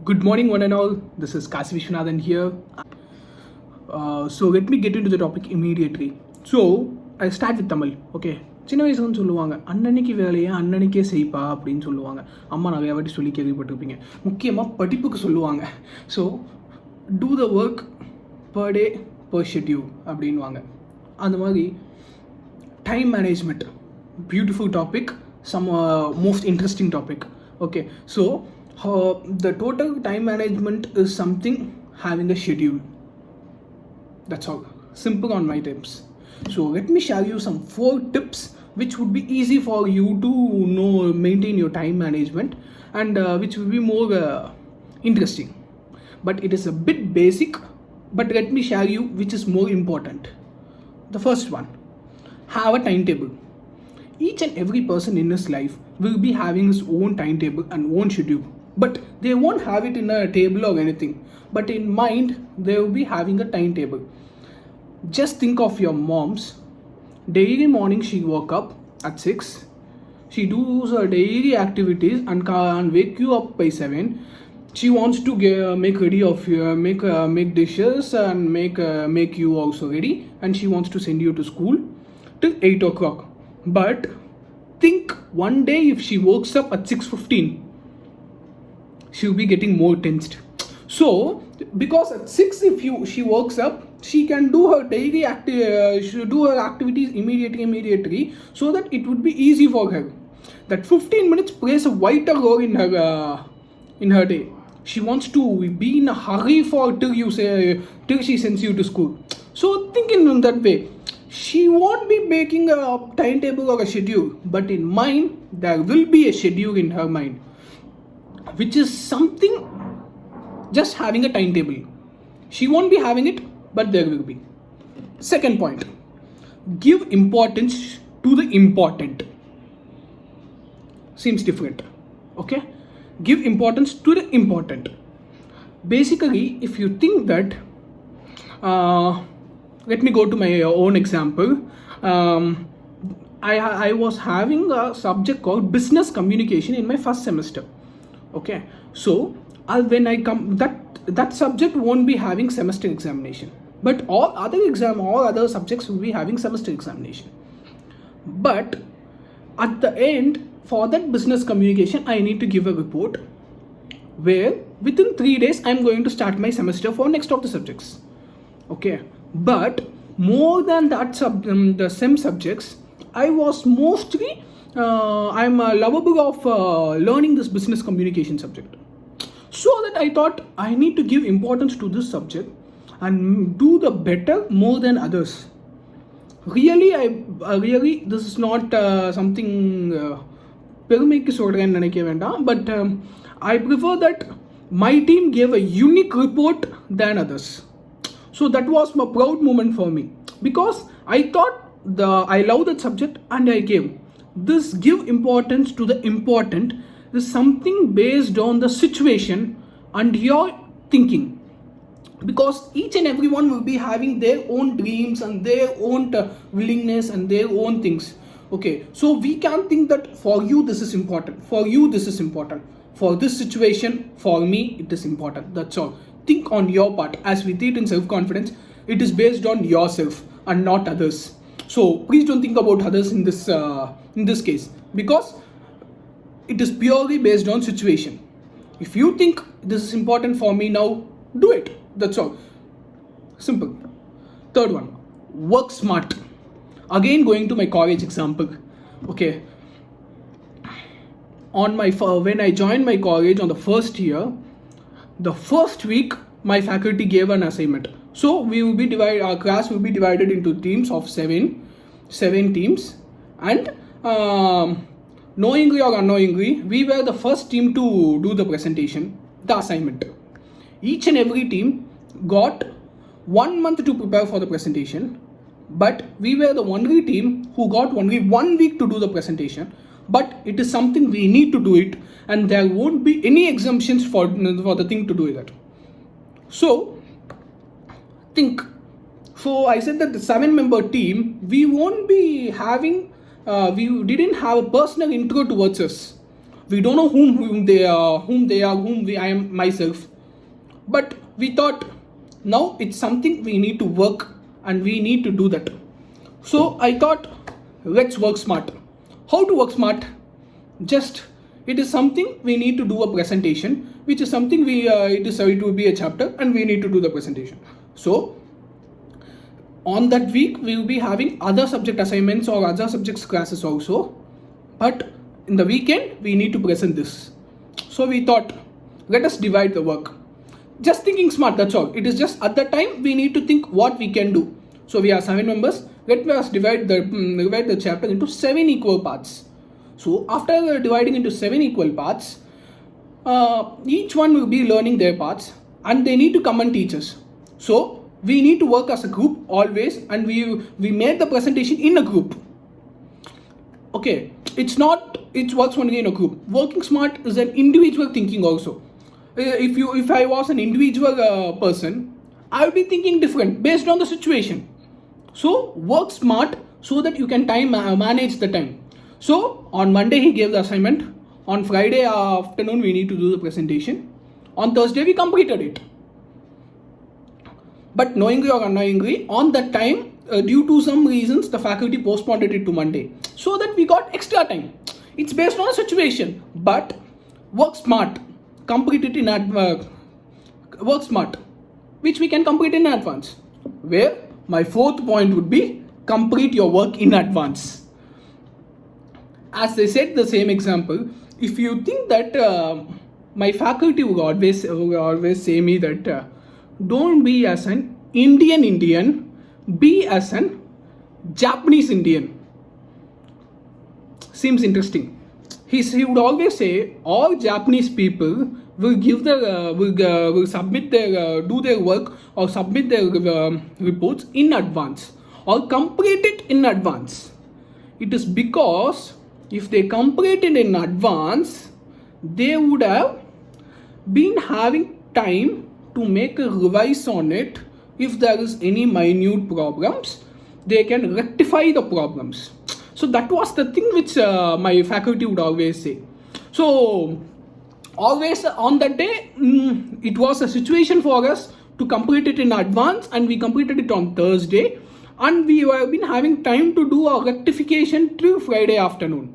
Good morning, one and all. This is Kasi Vishwanathan here. So let me get into the topic immediately. So I start with Tamil. Okay. சின்ன வயசுன்னு சொல்லுவாங்க அன்னன்னைக்கு வேலையை அன்னன்னைக்கே செய்ப்பா அப்படின்னு சொல்லுவாங்க. அம்மா நிறைய வாட்டி சொல்லி கேள்விப்பட்டிருப்பீங்க. முக்கியமாக படிப்புக்கு சொல்லுவாங்க. So do the work per day per schedule அப்படின்வாங்க. அந்த மாதிரி time management beautiful topic, some most interesting topic. Okay, so the total time management is something having a schedule. That's all, simple on my tips. So let me share you some 4 tips which would be easy for you to know maintain your time management, and which will be more interesting, but it is a bit basic, but let me share you which is more important. The first one, have a timetable. Each and every person in his life will be having his own timetable and own schedule, but they won't have it in a table or anything, but in mind they will be having a timetable. Just think of your mom's. Daily morning she woke up at 6, she does her daily activities and wake you up by 7. She wants to make ready of make dishes and make you also ready, and she wants to send you to school till 8 o'clock. But think, one day if she wakes up at 6:15, she'll be getting more tensed. So because at 6 if she wakes up, she can do her daily she do her activities immediately, so that it would be easy for her. That 15 minutes plays a vital role in her day. She wants to be in a hurry for till she sends you to school. So thinking in that way, she won't be making a timetable or a schedule, but in mind there will be a schedule in her mind, which is something just having a timetable. She won't be having it, but there will be. Second point, give importance to the important. Seems different. Okay, give importance to the important. Basically, if you think that let me go to my own example. I was having a subject called business communication in my first semester. Okay, so when I come, that subject won't be having semester examination, but all other subjects will be having semester examination. But at the end, for that business communication, I need to give a report where within 3 days I'm going to start my semester for next of the subjects. Okay, but more than that the SEM subjects, I was mostly I'm lovable of learning this business communication subject, so that I thought I need to give importance to this subject and do the better more than others. Really, this is not something பெருமைக்கு சொல்கிறேன்னு நினைக்க வேண்டாம், but I prefer that my team gave a unique report than others. So that was a proud moment for me, because I thought I love that subject and I gave. This give importance to the important is something based on the situation and your thinking, because each and everyone will be having their own dreams and their own willingness and their own things. Okay, so we can think that for you this is important, for you this is important, for this situation, for me it is important. That's all. Think on your part. As we did in self-confidence, it is based on yourself and not others. So please don't think about others in this case, because it is purely based on situation. If you think this is important for me now, do it. That's all. Simple. Third one, work smart. Again, going to my college example. Okay, when I joined my college on the first year, the first week my faculty gave an assignment. So our class will be divided into teams of seven teams, and knowingly or unknowingly, we were the first team to do the presentation, the assignment. Each and every team got 1 month to prepare for the presentation, but we were the only team who got only 1 week to do the presentation. But it is something we need to do it, and there won't be any exemptions for the thing to do that. So think. So I said that the 7-member team, we won't be having we didn't have a personal intro towards us. We don't know whom they are, I am myself. But we thought, now it's something we need to work and we need to do that. So I thought, let's work smart. How to work smart? Just, it is something we need to do a presentation, which is something it will be a chapter and we need to do the presentation. So on that week we will be having other subject assignments or other subjects classes also, but in the weekend we need to present this. So we thought, let us divide the work. Just thinking smart, that's all. It is just at that time we need to think what we can do. So we are 7 members. Let us divide the chapter into 7 equal parts. So after dividing into 7 equal parts, each one will be learning their parts and they need to come and teach us. So we need to work as a group always, and we made the presentation in a group. Okay, it works only in a group. Working smart is an individual thinking also. If I was an individual person, I would be thinking different based on the situation. So work smart so that you can manage the time. So on Monday he gave the assignment. On Friday afternoon we need to do the presentation. On Thursday we completed it. But knowingly or unknowingly, on that time, due to some reasons, the faculty postponed it to Monday, so that we got extra time. It's based on a situation, but work smart, complete it in work smart, which we can complete in advance. Where my fourth point would be, complete your work in advance. As I said the same example, if you think that my faculty would always say me that don't be as an Indian, be as an Japanese Indian. Seems interesting. He would always say all Japanese people will give their will submit their do their work or submit their reports in advance or complete it in advance. It is because if they complete it in advance, they would have been having time to make a revise on it. If there is any minute problems, they can rectify the problems. So that was the thing which my faculty would always say. So always on that day, it was a situation for us to complete it in advance, and we completed it on Thursday, and we have been having time to do a rectification till Friday afternoon.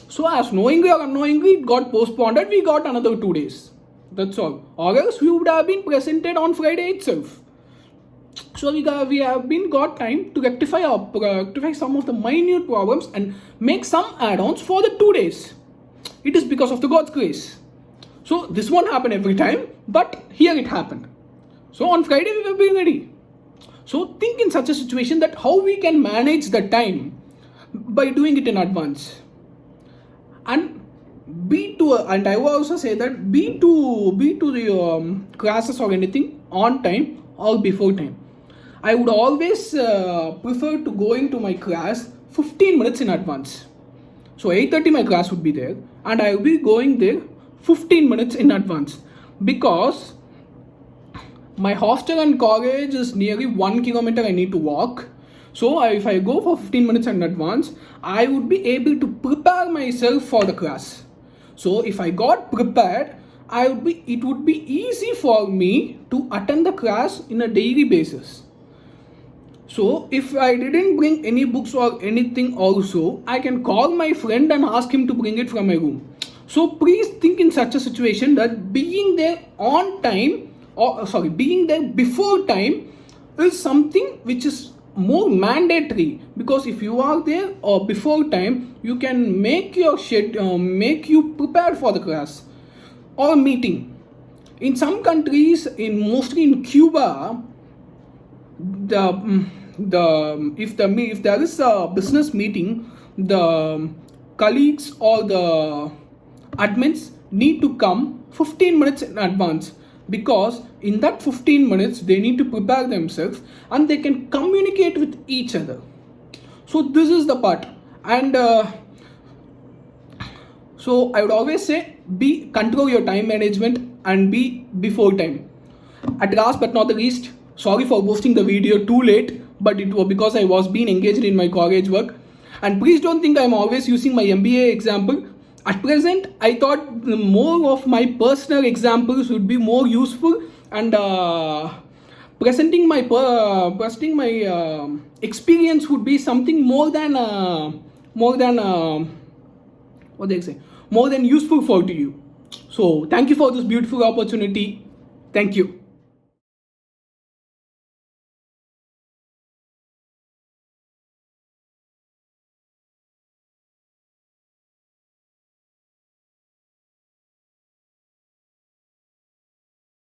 So as knowingly or unknowingly it got postponed, and we got another 2 days. That's all. Or else we would have been presented on Friday itself. So we have been got time to rectify some of the minute problems and make some add-ons for the 2 days. It is because of the God's grace. So this won't happen every time, but here it happened. So on Friday we were being ready. So think in such a situation that how we can manage the time by doing it in advance. And and I will also say that be to the classes or anything on time or before time. I would always prefer to go into my class 15 minutes in advance. So 8:30 my class would be there, and I will be going there 15 minutes in advance, because my hostel and college is nearly 1 kilometer I need to walk. So if I go for 15 minutes in advance, I would be able to prepare myself for the class. So if I got prepared, it would be easy for me to attend the class in a daily basis. So if I didn't bring any books or anything also, I can call my friend and ask him to bring it from my room. So please think in such a situation that being there on time, being there before time is something which is more mandatory, because if you are there or before time, you can make your make you prepared for the class or meeting. In some countries, mostly in Cuba, if there is a business meeting, the colleagues or the admins need to come 15 minutes in advance, because in that 15 minutes they need to prepare themselves and they can communicate with each other. So this is the part. And so I would always say, control your time management and be before time. At last but not the least, sorry for posting the video too late, but it was because I was being engaged in my college work. And please don't think I'm always using my MBA example. At present, I thought more of my personal examples would be more useful, and presenting my experience would be something more than what they say, more than useful for to you. So thank you for this beautiful opportunity. Thank you.